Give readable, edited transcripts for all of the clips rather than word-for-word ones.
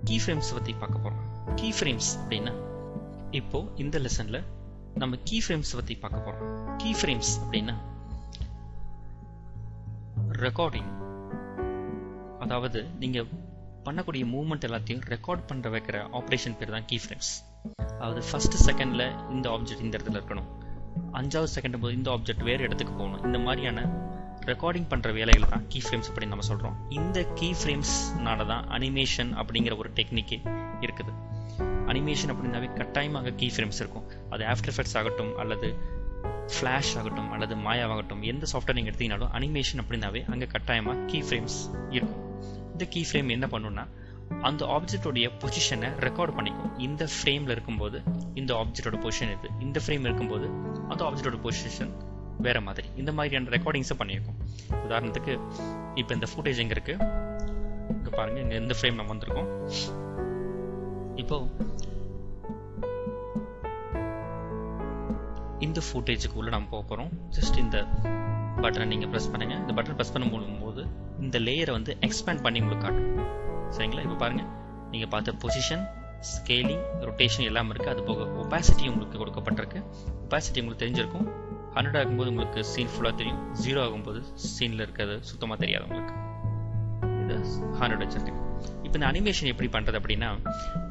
Key frames பற்றி பார்க்க போகிறோம். கீ ஃப்ரேம்ஸ் அப்படின்னா இப்போ இந்த லெசனில் நம்ம கீ ஃப்ரேம்ஸ் பற்றி பார்க்க போகிறோம். கீ ஃப்ரேம்ஸ் அப்படின்னா ரெக்கார்டிங், அதாவது நீங்கள் பண்ணக்கூடிய மூவ்மெண்ட் எல்லாத்தையும் ரெக்கார்ட் பண்ணுற வைக்கிற ஆப்ரேஷன் பேர் தான் கீ ஃப்ரேம்ஸ். அதாவது ஃபர்ஸ்ட் செகண்டில் இந்த ஆப்ஜெக்ட் இந்த இடத்துல இருக்கணும், 5வது செகண்ட் போது இந்த ஆப்ஜெக்ட் வேறு இடத்துக்கு போகணும். இந்த மாதிரியான ரெக்கார்டிங் பண்ணுற வேலைகள் தான் கீ ஃப்ரேம்ஸ் அப்படின்னு நம்ம சொல்கிறோம். இந்த கீ ஃப்ரேம்ஸ்னால தான் அனிமேஷன் அப்படிங்கிற ஒரு டெக்னிக்கே இருக்குது. அனிமேஷன் அப்படின்னாவே கட்டாயமாக கீ ஃப்ரேம்ஸ் இருக்கும். அது ஆஃப்டர் எஃபெக்ட்ஸ் ஆகட்டும், அல்லது ஃப்ளாஷ் ஆகட்டும், அல்லது மாயாவாகட்டும், எந்த சாஃப்ட்வேர் நீங்கள் எடுத்தீங்கனாலும் அனிமேஷன் அப்படின்னாவே அங்கே கட்டாயமாக கீ ஃப்ரேம்ஸ் இருக்கும். இந்த கீ ஃப்ரேம் என்ன பண்ணுன்னா அந்த ஆப்ஜெக்டோடைய பொசிஷனை ரெக்கார்ட் பண்ணிக்கும். இந்த ஃப்ரேமில் இருக்கும்போது இந்த ஆப்ஜெக்டோட பொசிஷன் இது, இந்த ஃப்ரேம் இருக்கும்போது அந்த ஆப்ஜெக்டோட பொசிஷன் வேற மாதிரி, இந்த மாதிரியான ரெக்கார்டிங்ஸை பண்ணியிருக்கும். உதாரணத்துக்கு இப்போ இந்த ஃபுட்டேஜ் எங்கே இருக்கு, இங்கே பாருங்க, இங்கே இந்த ஃப்ரேம் நம்ம வந்திருக்கோம். இப்போ இந்த ஃபுட்டேஜுக்கு உள்ள நம்ம போக போகிறோம். ஜஸ்ட் இந்த பட்டனை நீங்கள் ப்ரெஸ் பண்ணுங்க. இந்த பட்டன் ப்ரெஸ் பண்ணும்போது இந்த லேயரை வந்து எக்ஸ்பேண்ட் பண்ணி உங்களுக்கு காட்டும். சரிங்களா? இப்போ பாருங்க, நீங்கள் பார்த்த பொசிஷன், ஸ்கேலிங், ரொட்டேஷன் எல்லாம் இருக்குது. அது போக ஒபாசிட்டி உங்களுக்கு கொடுக்கப்பட்டிருக்கு. ஒபாசிட்டி உங்களுக்கு தெரிஞ்சிருக்கும். 100 ஆகும்போது உங்களுக்கு சீன் ஃபுல்லாக தெரியும், 0 ஆகும்போது சீனில் இருக்கிறது சுத்தமாக தெரியாது உங்களுக்கு. இது 100 வச்சிருக்கேன். இப்போ இந்த அனிமேஷன் எப்படி பண்ணுறது அப்படின்னா,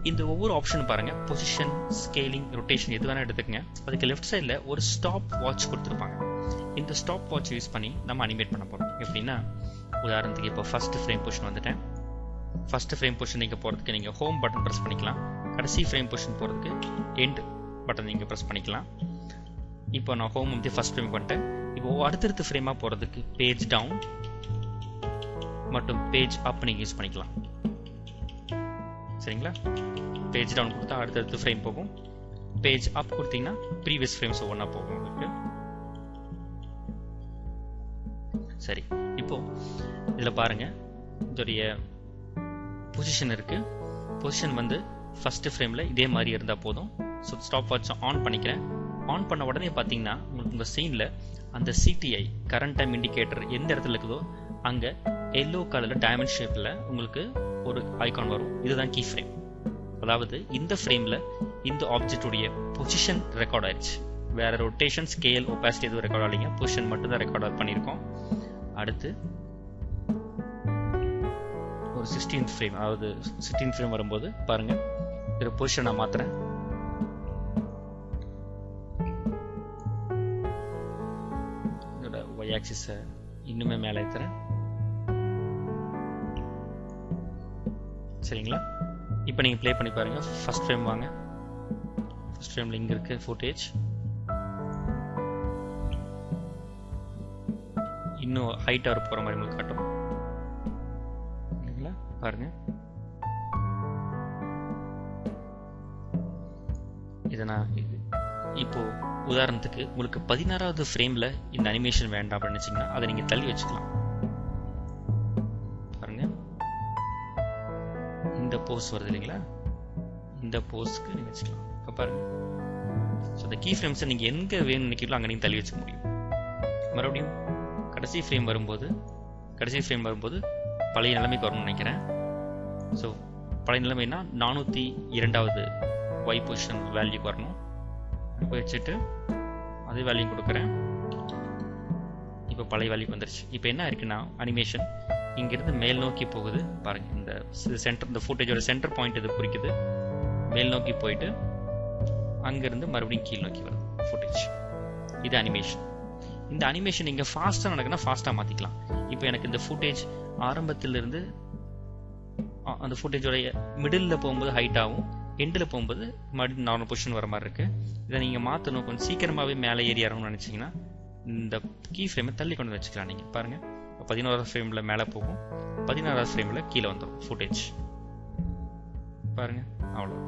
இந்த ஒவ்வொரு ஆப்ஷன் பாருங்க, பொசிஷன், ஸ்கேலிங், ரொட்டேஷன் எது வேணால் எடுத்துக்கங்க. அதுக்கு லெஃப்ட் சைடில் ஒரு ஸ்டாப் வாட்ச் கொடுத்துருப்பாங்க. இந்த ஸ்டாப் வாட்ச் யூஸ் பண்ணி நம்ம அனிமேட் பண்ண போகிறோம். எப்படின்னா, உதாரணத்துக்கு இப்போ ஃபர்ஸ்ட் ஃப்ரேம் பொசிஷன் வந்துட்டேன். ஃபர்ஸ்ட் ஃப்ரேம் பொசிஷன் நீங்கள் போகிறதுக்கு நீங்கள் ஹோம் பட்டன் ப்ரெஸ் பண்ணிக்கலாம். கடைசி ஃப்ரேம் பொசிஷன் போகிறதுக்கு எண்ட் பட்டன் நீங்கள் ப்ரெஸ் பண்ணிக்கலாம். இப்போ நான் ஹோம் வந்து ஃபர்ஸ்ட் ஃப்ரேம் பண்ணிட்டேன். இப்போ அடுத்தடுத்த ஃப்ரேமாக போகிறதுக்கு பேஜ் டவுன் மற்றும் பேஜ் அப் நீங்கள் யூஸ் பண்ணிக்கலாம். சரிங்களா? பேஜ் டவுன் கொடுத்தா அடுத்தடுத்த ஃப்ரேம் போகும். பேஜ் அப் கொடுத்தீங்கன்னா ப்ரீவியஸ் ஃப்ரேம்ஸ் ஒன்றா போகும் உங்களுக்கு. சரி, இப்போ இதில் பாருங்க, இதோடைய பொசிஷன் இருக்கு. பொசிஷன் வந்து ஃபர்ஸ்ட் ஃப்ரேமில் இதே மாதிரி இருந்தால் போதும். ஸோ ஸ்டாப் வாட்ச் ஆன் பண்ணிக்கிறேன். ஆன் பண்ண உடனே பார்த்தீங்கன்னா உங்களுக்கு உங்கள் சீனில் அந்த சிடிஐ கரண்ட் டைம் இண்டிகேட்டர் எந்த இடத்துல இருக்குதோ அங்கே எல்லோ கலரில் டைமண்ட் ஷேப்பில் உங்களுக்கு ஒரு ஐகான் வரும். இதுதான் கீ ஃப்ரேம். அதாவது இந்த ஃப்ரேமில் இந்த ஆப்ஜெக்டுடைய பொசிஷன் ரெக்கார்ட் ஆயிடுச்சு. வேற ரொட்டேஷன், ஸ்கேல், ஒபாசிட்டி எதுவும் ரெக்கார்ட் ஆகலைங்க. பொசிஷன் மட்டும் தான் ரெக்கார்ட் பண்ணியிருக்கோம். அடுத்து ஒரு 16th ஃப்ரேம், அதாவது 16th ஃப்ரேம் வரும்போது பாருங்க, இதில் பொசிஷன் நான் மாத்துறேன். இதோட ஒய் ஆக்சிஸை இன்னுமே மேலே ஏற்றுறேன். சரிங்களா? இப்போ நீங்கள் ப்ளே பண்ணி பாருங்க. ஃபர்ஸ்ட் ஃப்ரேம் வாங்க. ஃபர்ஸ்ட் ஃப்ரேமில் இங்கே இருக்கு ஃபுட்டேஜ். இன்னும் ஹைட்டாக போகிற மாதிரி உங்களுக்கு காட்டும். பாருங்க, இதை நான் இப்போ உதாரணத்துக்கு உங்களுக்கு 16வது ஃப்ரேமில் இந்த அனிமேஷன் வேண்டாம் அப்படின்னு நினைச்சீங்கன்னா அதை நீங்கள் தள்ளி வச்சுக்கலாம். பாருங்க, இந்த போஸ் வருது இல்லைங்களா, இந்த போஸ்க்கு நீங்கள் வச்சுக்கலாம். இப்போ பாருங்க, ஸோ இந்த கீ ஃப்ரேம்ஸை நீங்கள் எங்கே வேணும்னு நினைக்கிறீங்களோ அங்கே நீங்கள் தள்ளி வச்சுக்க முடியும். மறுபடியும் கடைசி ஃப்ரேம் வரும்போது பழைய நிலைமைக்கு வரணும்னு நினைக்கிறேன். ஸோ பழைய நிலைமைனா 402வது ஒய் பொசிஷன் வேல்யூக்கு வரணும். போய் வச்சுட்டு அதே வேல்யூ கொடுக்குறேன். இப்போ பழைய வேல்யூக்கு வந்துருச்சு. இப்போ என்ன இருக்குன்னா, அனிமேஷன் இங்கிருந்து மேல் நோக்கி போகுது. பாருங்க, இந்த சென்டர், இந்த ஃபுட்டேஜோட சென்டர் பாயிண்ட் இது குறிக்குது. மேல் நோக்கி போயிட்டு அங்கிருந்து மறுபடியும் கீழ் நோக்கி வருது ஃபுட்டேஜ். இது அனிமேஷன். இந்த அனிமேஷன் நீங்கள் ஃபாஸ்ட்டாக நடக்குன்னா ஃபாஸ்ட்டாக மாற்றிக்கலாம். இப்போ எனக்கு இந்த ஃபுட்டேஜ் ஆரம்பத்திலிருந்து அந்த ஃபுட்டேஜோட மிடில் போகும்போது ஹைட் ஆகும், எண்டில் போகும்போது மறுபடியும் நார்மல் பொசிஷன் வர மாதிரி இருக்குது. இதை நீங்கள் மாற்றணும், கொஞ்சம் சீக்கிரமாகவே மேலே ஏறி இறங்கணும்னு நினச்சிங்கன்னா இந்த கீ ஃப்ரேமை தள்ளி கொண்டு வச்சுக்கலாம். நீங்கள் பாருங்கள், 11வது ஃப்ரேமில் மேலே போகும், 16வது ஃப்ரேமில் கீழே வந்துடும் ஃபுட்டேஜ். பாருங்கள், அவ்வளோ.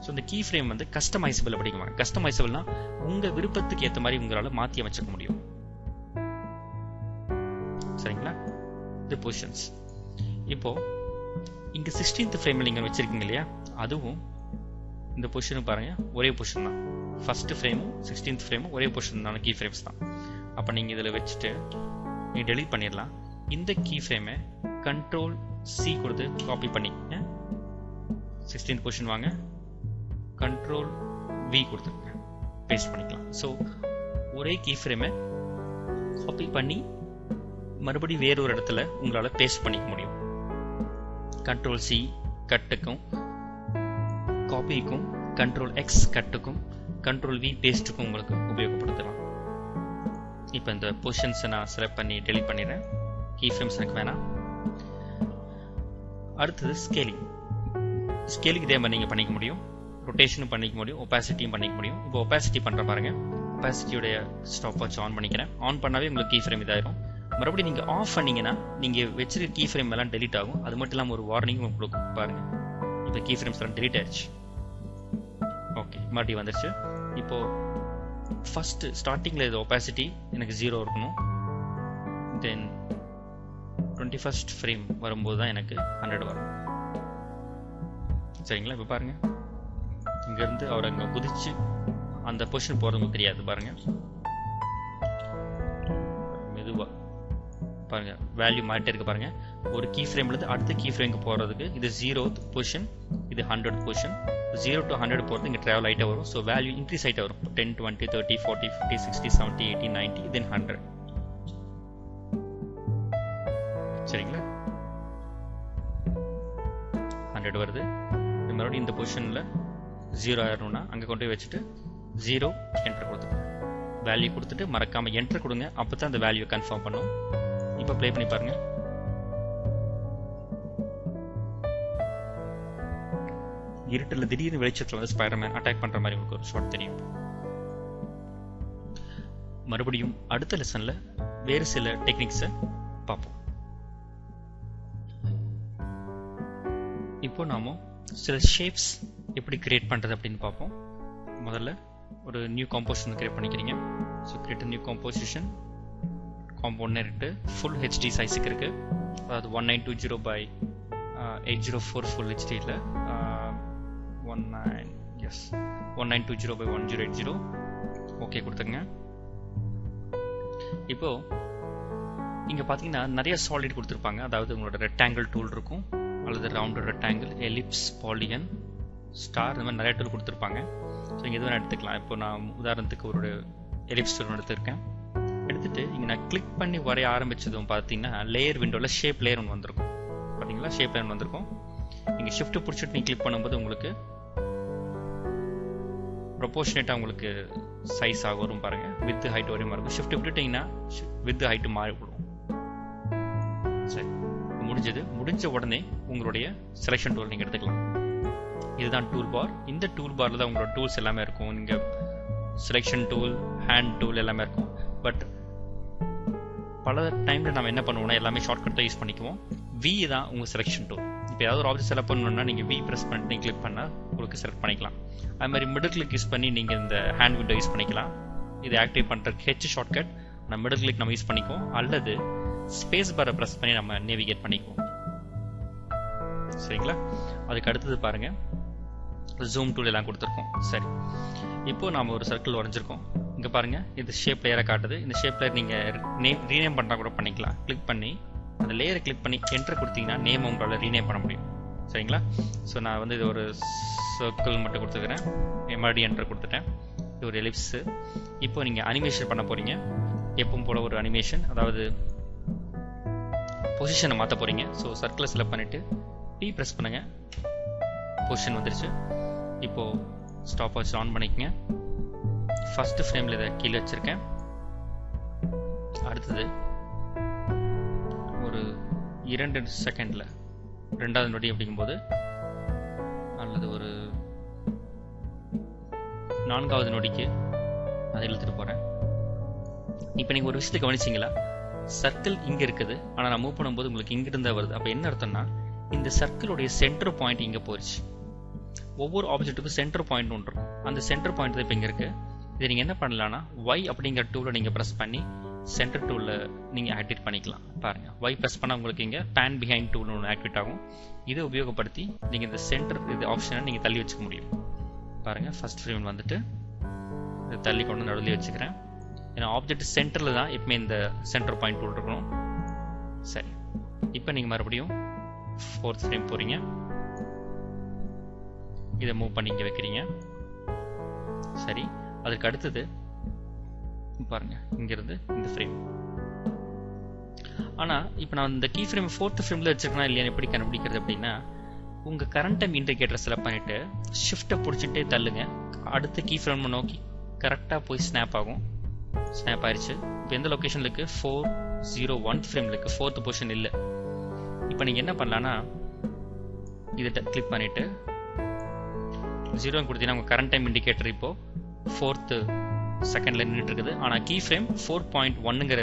ஸோ இந்த கீ ஃப்ரேம் வந்து கஸ்டமைசபிள் அப்படிங்குவாங்க. கஸ்டமைசபிள்னா உங்கள் விருப்பத்துக்கு ஏற்ற மாதிரி உங்களால் மாற்றி அமைச்சிக்க முடியும். சரிங்களா? இது பொசிஷன்ஸ். இப்போ இங்கே 16th ஃப்ரேமில் நீங்கள் வச்சிருக்கீங்க இல்லையா, அதுவும் இந்த பொசிஷனும் பாருங்க ஒரே பொசிஷன் தான். ஃபர்ஸ்ட் ஃப்ரேமும் 16th ஃப்ரேமும் ஒரே பொசிஷன் தான், கீ ஃப்ரேம்ஸ் தான். அப்போ நீங்கள் இதில் வச்சுட்டு நீங்கள் டெலீட் பண்ணிடலாம். இந்த கீ ஃப்ரேமை Ctrl C கொடுத்து காப்பி பண்ணி 16th பொசிஷன் வாங்க, கண்ட்ரோல் V கொடுத்துருங்க, பேஸ்ட் பண்ணிக்கலாம். ஸோ ஒரே கீ ஃப்ரேமை காப்பி பண்ணி மறுபடியும் வேறொரு இடத்துல உங்களால் பேஸ்ட் பண்ணிக்க முடியும். கண்ட்ரோல் C கட்டுக்கும், காப்பிக்கும், கண்ட்ரோல் X கட்டுக்கும், கண்ட்ரோல் V பேஸ்ட்டுக்கும் உங்களுக்கு உபயோகப்படுத்தலாம். இப்போ இந்த பொசிஷன்ஸை நான் செலக்ட் பண்ணி டெலிட் பண்ணிடுறேன். கீ ஃப்ரேம்ஸ் எனக்கு வேணாம். அடுத்தது ஸ்கேலிங். ஸ்கேலிங் இதே மாதிரி நீங்கள் பண்ணிக்க முடியும், ரொட்டேஷனும் பண்ணிக்க முடியும், ஒப்பாசிட்டியும் பண்ணிக்க முடியும். இப்போ ஒப்பாசிட்டி பண்ணுற பாருங்க. ஒப்பாசிட்டியோடைய ஸ்டாப் வாட்ச் ஆன் பண்ணிக்கிறேன். ஆன் பண்ணாவே உங்களுக்கு கீ ஃப்ரேம் இதாயிரும். மறுபடியும் நீங்கள் ஆஃப் பண்ணீங்கன்னா நீங்கள் வச்சிருக்க கீ ஃப்ரேம் எல்லாம் டெலிட் ஆகும். அது மட்டும் இல்லாமல் ஒரு வார்னிங் உங்களுக்கு பாருங்க. இப்போ கீ ஃப்ரேம்ஸ் எல்லாம் டெலிட் ஆயிடுச்சு. ஓகே, மறுபடியும் வந்துருச்சு. இப்போ ஃபர்ஸ்ட் ஸ்டார்டிங்கில் இது ஒப்பாசிட்டி எனக்கு 0 இருக்கணும். தென் 21st ஃப்ரேம் வரும்போது தான் எனக்கு 100 வரும். சரிங்களா? இப்போ பாருங்க, இங்கேருந்து அவர் அங்கே குதிச்சு அந்த பொசிஷன் போகிறது உங்களுக்கு தெரியாது. பாருங்க, மெதுவாக பாருங்க, வேல்யூ மாறிட்டே இருக்கு. பாருங்க, ஒரு கீ ஃப்ரேம்லேருந்து அடுத்த கீ ஃப்ரேம்க்கு போகிறதுக்கு இது 0th பொசிஷன், இது 100th பொசிஷன். 0 to 100 போகிறது இங்கே ட்ராவல் ஆகிட்டே வரும். ஸோ வேல்யூ இன்க்ரீஸ் ஆகிட்டே வரும். 10, 20, 30, 40, 50, 60, 70, 80, 90, தென் 100. சரிங்களா? 100 வருது. மறுபடியும் இந்த பொசிஷனில் 0 ஆயிரணும்னா அங்கே கொண்டு போய் வச்சுட்டு 0 என்டர் கொடுத்துட்டு வேல்யூ கொடுத்துட்டு மறக்காமல் என்டர் கொடுங்க. அப்போ தான் அந்த வேல்யூ கன்ஃபார்ம் பண்ணும். இப்போ ப்ளே பண்ணி பாருங்க. இருட்டில் திடீர்னு வெளிச்சத்தில் வந்து ஸ்பைடர்மேன் அட்டாக் பண்ணுற மாதிரி உங்களுக்கு ஒரு ஷாட் தெரியும். மறுபடியும் அடுத்த லெசனில் வேறு சில டெக்னிக்ஸை பார்ப்போம். இப்போ நாம சில ஷேப்ஸ் எப்படி கிரியேட் பண்ணுறது அப்படின்னு பார்ப்போம். முதல்ல ஒரு நியூ காம்போசிஷன் கிரியேட் பண்ணிக்கிறீங்க. So create new composition. Compound இருக்கு, ஃபுல் ஹெச்டி சைஸுக்கு இருக்கு. அதாவது 1920 by 804 ஃபுல் ஹெச்டியில் 1920 by 1080. ஓகே கொடுத்துங்க. இப்போ இங்க பாத்தீங்கன்னா நிறைய சாலிட் கொடுத்துருப்பாங்க. அதாவது உங்களோட ரெக்டாங்கிள் டூல் இருக்கும், அல்லது round rectangle, ellipse, polygon, star, இந்த மாதிரி நிறைய டூல் கொடுத்துருப்பாங்க. ஸோ இங்கே எதுவும் எடுத்துக்கலாம். இப்போ நான் உதாரணத்துக்கு ஒரு எலிப்ஸ் டூல் எடுத்துருக்கேன். எடுத்துட்டு இங்கே நான் கிளிக் பண்ணி வரைய ஆரம்பிச்சதும் பார்த்தீங்கன்னா லேயர் விண்டோவில் ஷேப் லேயர் ஒன்று வந்திருக்கும். பார்த்தீங்களா? ஷேப் லேயர் வந்திருக்கும். இங்கே ஷிஃப்ட் பிடிச்சிட்டு நீங்கள் கிளிக் பண்ணும்போது உங்களுக்கு ப்ரொபோர்ஷனேட்டாக உங்களுக்கு சைஸ் ஆக வரும். பாருங்க, வித் ஹைட் வரையும் இருக்கும். ஷிஃப்ட் விட்டுட்டீங்கன்னா வித் ஹைட் மாறிவிடும். சரி, முடிஞ்ச உடனே உங்களுடைய செலெக்ஷன் டூல் நீங்கள் எடுத்துக்கலாம். இதுதான் டூல் பார். இந்த டூல் பார்ல தான் உங்களோட டூல்ஸ் எல்லாமே இருக்கும். நீங்கள் செலெக்ஷன் டூல், ஹேண்ட் டூல் எல்லாமே இருக்கும். பட் பல டைமில் நம்ம என்ன பண்ணுவோம்னா எல்லாமே ஷார்ட்கட் தான் யூஸ் பண்ணிக்குவோம். V தான் உங்கள் செலெக்ஷன் டூல். இப்போ ஏதாவது ஒரு ஆப்ஜெக்ட் செலக்ட் பண்ணணும்னா நீங்கள் V ப்ரெஸ் பண்ணிட்டு நீங்கள் கிளிக் பண்ணால் உங்களுக்கு செலக்ட் பண்ணிக்கலாம். அது மாதிரி மிடில் கிளிக் யூஸ் பண்ணி நீங்கள் இந்த ஹேண்ட் விண்டோ யூஸ் பண்ணிக்கலாம். இது ஆக்டிவேட் பண்ணுறதுக்கு H ஷார்ட்கட் நம்ம மிடில் கிளிக் நம்ம யூஸ் பண்ணிக்குவோம், அல்லது ஸ்பேஸ் பாரை ப்ரெஸ் பண்ணி நம்ம நேவிகேட் பண்ணிக்குவோம். சரிங்களா? அதுக்கு அடுத்தது பாருங்க, ஜூம் டூல் எல்லாம் கொடுத்துருக்கோம். சரி, இப்போ நாம ஒரு சர்க்கிள் வரைஞ்சிருக்கோம். இங்க பாருங்க, இது ஷேப் லேயரை காட்டுது. இந்த ஷேப் லேயர் நீங்க ரீநேம் பண்ணா கூட பண்ணிக்கலாம். கிளிக் பண்ணி அந்த லேயரை கிளிக் பண்ணி என்டர் கொடுத்தீங்கன்னா நேம் உங்களால் ரீநேம் பண்ண முடியும். சரிங்களா? ஸோ நான் வந்து இது ஒரு சர்க்கிள் மட்டும் கொடுத்துக்கிறேன். மறுபடியும் என்டர் கொடுத்துட்டேன். இது ஒரு எலிப்ஸ். இப்போ நீங்க அனிமேஷன் பண்ண போறீங்க. எப்பவும் போல ஒரு அனிமேஷன், அதாவது பொசிஷனை மாற்ற போறீங்க. ஸோ சர்க்கிளை செலக்ட் பண்ணிட்டு P ப்ரெஸ் பண்ணுங்க. பொசிஷன் வந்துருச்சு. இப்போ ஸ்டாப் வாட்ச் ஆன் பண்ணிக்கங்க. ஃபர்ஸ்ட் ஃப்ரேம்ல இதை கீழே வச்சிருக்கேன். அடுத்தது ஒரு 2 செகண்ட்ல ரெண்டாவது நொடி அப்படிங்கும்போது, அல்லது ஒரு 4வது நொடிக்கு அதை இழுத்துட்டு போறேன். இப்போ நீங்க ஒரு விஷயத்தை கவனிச்சிங்களா? சர்க்கிள் இங்க இருக்குது, ஆனா நான் மூவ் பண்ணும்போது உங்களுக்கு இங்க இருந்தா வருது. அப்ப என்ன அர்த்தம்னா, இந்த சர்க்கிளுடைய சென்டர் பாயிண்ட் இங்க போயிடுச்சு. ஒவ்வொரு ஆப்ஜெக்ட்டுக்கும் சென்டர் பாயிண்ட் ஒன்று இருக்கும். அந்த சென்டர் பாயிண்ட் இப்போ இங்க இருக்கு. இதை நீங்க என்ன பண்ணலாம்னா Y அப்படிங்கிற டூலை நீங்க பிரஸ் பண்ணி சென்டர் டூல்ல நீங்க ஆக்டிவேட் பண்ணிக்கலாம். பாருங்க, Y பிரஸ் பண்ணா உங்களுக்கு இங்க பேன் பிஹைண்ட் டூல் ஒன்று ஆக்டிவேட் ஆகும். இதை உபயோகப்படுத்தி நீங்க இந்த சென்டர் இது ஆப்ஷனை நீங்க தள்ளி வச்சுக்க முடியும். பாருங்க, ஃபர்ஸ்ட் ஃப்ரேம் வந்துட்டு இதை தள்ளி கொண்டு நடுவில் வச்சுக்கிறேன். ஏன்னா ஆப்ஜெக்ட் சென்டர்ல தான் எப்பவுமே இந்த சென்டர் பாயிண்ட் டூல் இருக்கணும். சரி, இப்போ நீங்க மறுபடியும் 4th ஃப்ரேம் போறீங்க. இதை மூவ் பண்ணி இங்கே வைக்கிறீங்க. சரி, அதுக்கு அடுத்தது பாருங்க, இங்கிருந்து இந்த ஃப்ரேம். ஆனால் இப்போ நான் இந்த கீ ஃப்ரேம் 4th ஃப்ரேமில் வச்சிருக்கேனா இல்லையா எப்படி கண்டுபிடிக்கிறது அப்படின்னா, உங்கள் கரண்ட் டைம் இண்டிகேட்டர் செலக்ட் பண்ணிவிட்டு ஷிஃப்ட்டை பிடிச்சிட்டே தள்ளுங்க. அடுத்த கீ ஃப்ரேம் நோக்கி கரெக்டாக போய் ஸ்னாப் ஆகும். ஸ்னாப் ஆயிடுச்சு. இப்போ எந்த லொக்கேஷனில் இருக்குது? 401 ஃப்ரேமில் இருக்குது. 4th பொசிஷன் இல்லை. இப்போ நீங்கள் என்ன பண்ணலான்னா, இதை கிளிக் பண்ணிவிட்டு 0 கொடுத்தீங்கன்னா உங்கள் கரண்ட் டைம் இண்டிகேட்டர் இப்போது 4th செகண்டில் நின்றுட்டு இருக்குது. ஆனால் கீ ஃப்ரேம் 4.1ங்கிற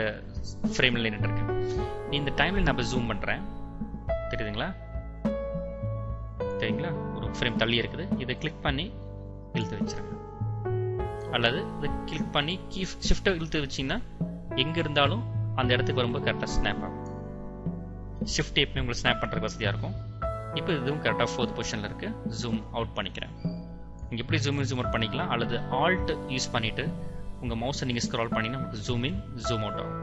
ஃப்ரேமில் நின்றுட்டு இருக்கு. இந்த டைமில் நான் இப்போ ஜூம் பண்ணுறேன். தெரியுதுங்களா? ஒரு ஃப்ரேம் தள்ளி இருக்குது. இதை கிளிக் பண்ணி இழுத்து வச்சிருங்க. அல்லது இதை கிளிக் பண்ணி ஷிஃப்ட்டை இழுத்து வச்சிங்கன்னா எங்கே இருந்தாலும் அந்த இடத்துக்கு வரும்போது கரெக்டாக ஸ்னாப் ஆகும். ஷிஃப்ட் எப்பவுமே உங்களுக்கு ஸ்னாப் பண்ணுறதுக்கு வசதியாக இருக்கும். இப்போ இதுவும் கரெக்டாக 4th பொசிஷனில் இருக்குது. ஜூம் அவுட் பண்ணிக்கிறேன். நீங்கள் எப்படி ஜூம் அவுட் பண்ணிக்கலாம், அல்லது ஆல்ட் யூஸ் பண்ணிவிட்டு உங்கள் மவுஸை நீங்கள் ஸ்க்ரால் பண்ணிங்கன்னா உங்களுக்கு ஜூம் இன் ஜூம் அவுட் ஆகும்.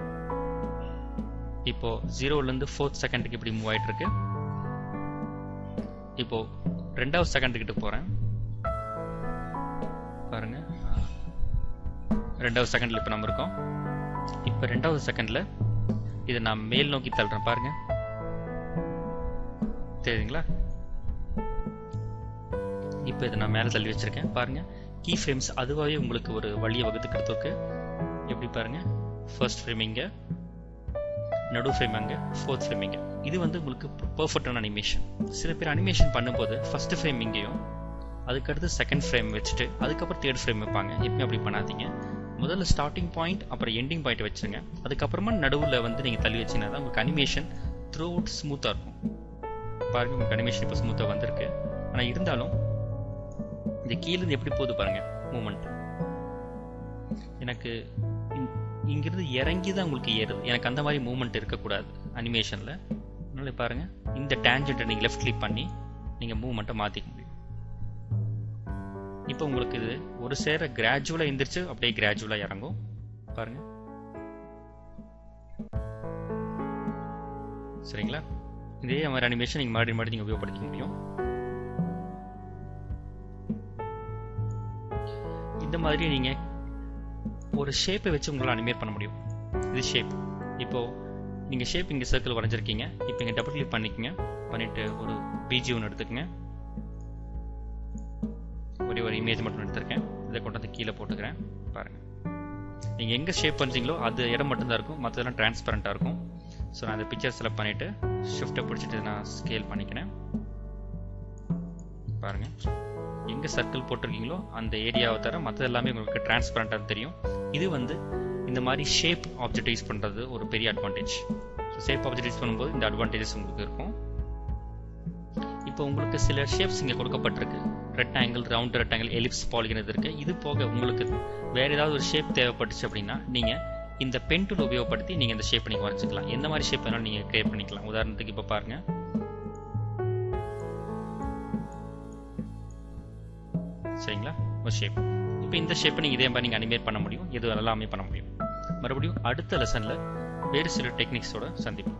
இப்போ 0லேருந்து 4th செகண்டுக்கு இப்படி மூவ் ஆகிட்டு இருக்கு. இப்போ 2வது செகண்டுக்கிட்ட போகிறேன். பாருங்க, 2வது செகண்டில் இப்போ நம்ம இருக்கோம். இப்போ 2வது செகண்டில் இதை நான் மேல் நோக்கி தள்ளுறேன். பாருங்க, தெரியுதுங்களா? இப்போ இதை நான் மேலே தள்ளி வச்சிருக்கேன். பாருங்க, கீ ஃப்ரேம்ஸ் அதுவாகவே உங்களுக்கு ஒரு வழியை வகுத்துக்கிறதுக்கு எப்படி பாருங்க, ஃபர்ஸ்ட் ஃப்ரேம் இங்கே, நடு ஃப்ரேம் அங்கே, 4th ஃப்ரேம் இங்கே. இது வந்து உங்களுக்கு பர்ஃபெக்டான அனிமேஷன். சில பேர் அனிமேஷன் பண்ணும்போது ஃபர்ஸ்ட் ஃப்ரேம் இங்கேயும், அதுக்கடுத்து செகண்ட் ஃப்ரேம் வச்சுட்டு அதுக்கப்புறம் 3rd ஃப்ரேம் வைப்பாங்க. எப்பயும் அப்படி பண்ணாதீங்க. முதல்ல ஸ்டார்டிங் பாயிண்ட் அப்புறம் எண்டிங் பாயிண்ட் வச்சுருங்க. அதுக்கப்புறமா நடுவில் வந்து நீங்கள் தள்ளி வச்சிங்கன்னா தான் உங்களுக்கு அனிமேஷன் த்ரூ அவுட் ஸ்மூத்தாக இருக்கும். பாருங்க, உங்களுக்கு அனிமேஷன் இப்போ ஸ்மூத்தாக வந்திருக்கு. ஆனால் இருந்தாலும் இந்த கீழேருந்து எப்படி போகுது பாருங்க மூமெண்ட். எனக்கு இங்கிருந்து இறங்கி தான் உங்களுக்கு ஏறுது. எனக்கு அந்த மாதிரி மூமெண்ட் இருக்கக்கூடாது அனிமேஷனில். அதனால பாருங்க, இந்த டேஞ்சென்ட்டை நீங்கள் லெஃப்ட் கிளிக் பண்ணி நீங்கள் மூமெண்ட்டை மாற்றிக்க முடியும். இப்போ உங்களுக்கு இது ஒரு சேர கிராஜுவலாக எந்திரிச்சு அப்படியே கிராஜுவலாக இறங்கும். பாருங்க, சரிங்களா? இதே மாதிரி அனிமேஷன் நீங்கள் மறுபடியும் நீங்கள் உபயோகப்படுத்திக்க முடியும். இந்த மாதிரி நீங்கள் ஒரு ஷேப்பை வச்சு உங்களால் அனிமேட் பண்ண முடியும். இது ஷேப். இப்போ நீங்கள் ஷேப் இங்கே சர்க்கிள் வரைஞ்சிருக்கீங்க. இப்போ இங்கே டபுள் கிளிக் பண்ணிக்கங்க. பண்ணிட்டு ஒரு பிஜி ஒன்று எடுத்துக்கங்க. ஒரே ஒரு இமேஜ் மட்டும் எடுத்துருக்கேன். இதை கொண்டு வந்து கீழே போட்டுக்கிறேன். பாருங்கள், நீங்கள் எங்கே ஷேப் பண்ணுறீங்களோ அது இடம் மட்டும்தான் இருக்கும், மற்றதெல்லாம் டிரான்ஸ்பரண்ட்டாக இருக்கும். ஸோ நான் அந்த பிக்சர் செலக்ட் பண்ணிவிட்டு ஷிஃப்ட்டை பிடிச்சிட்டு நான் ஸ்கேல் பண்ணிக்கிறேன். பாருங்கள், எங்கே சர்க்கிள் போட்டிருக்கீங்களோ அந்த ஏரியாவை தவிர மற்றது எல்லாமே உங்களுக்கு டிரான்ஸ்பரண்ட்டாக தெரியும். இது வந்து இந்த மாதிரி ஷேப் ஆப்ஜெக்ட் யூஸ் பண்ணுறது ஒரு பெரிய advantage. So shape object use பண்ணும்போது இந்த அட்வான்டேஜஸ் உங்களுக்கு இருக்கும். இப்போ உங்களுக்கு சில ஷேப்ஸ் இங்கே கொடுக்கப்பட்டிருக்கு. Rectangle, round rectangle, ellipse, polygon இது இருக்குது. இது போக உங்களுக்கு வேறு ஏதாவது ஒரு ஷேப் தேவைப்பட்டுச்சு அப்படின்னா நீங்கள் இந்த பென் டூல் உபயோகப்படுத்தி நீங்கள் இந்த ஷேப்பை நீங்கள் வரைஞ்சிக்கலாம். எந்த மாதிரி ஷேப் வேணாலும் நீங்கள் கிரியேட் பண்ணிக்கலாம். உதாரணத்துக்கு இப்போ பாருங்கள், சரிங்களா, ஒரு ஷேப். இப்போ இந்த ஷேப்பை நீங்கள் இதே மாதிரி நீங்கள் அனிமேட் பண்ண முடியும். எது எல்லாமே பண்ண முடியும். மறுபடியும் அடுத்த லெசனில் வேறு சில டெக்னிக்ஸோட சந்திப்போம்.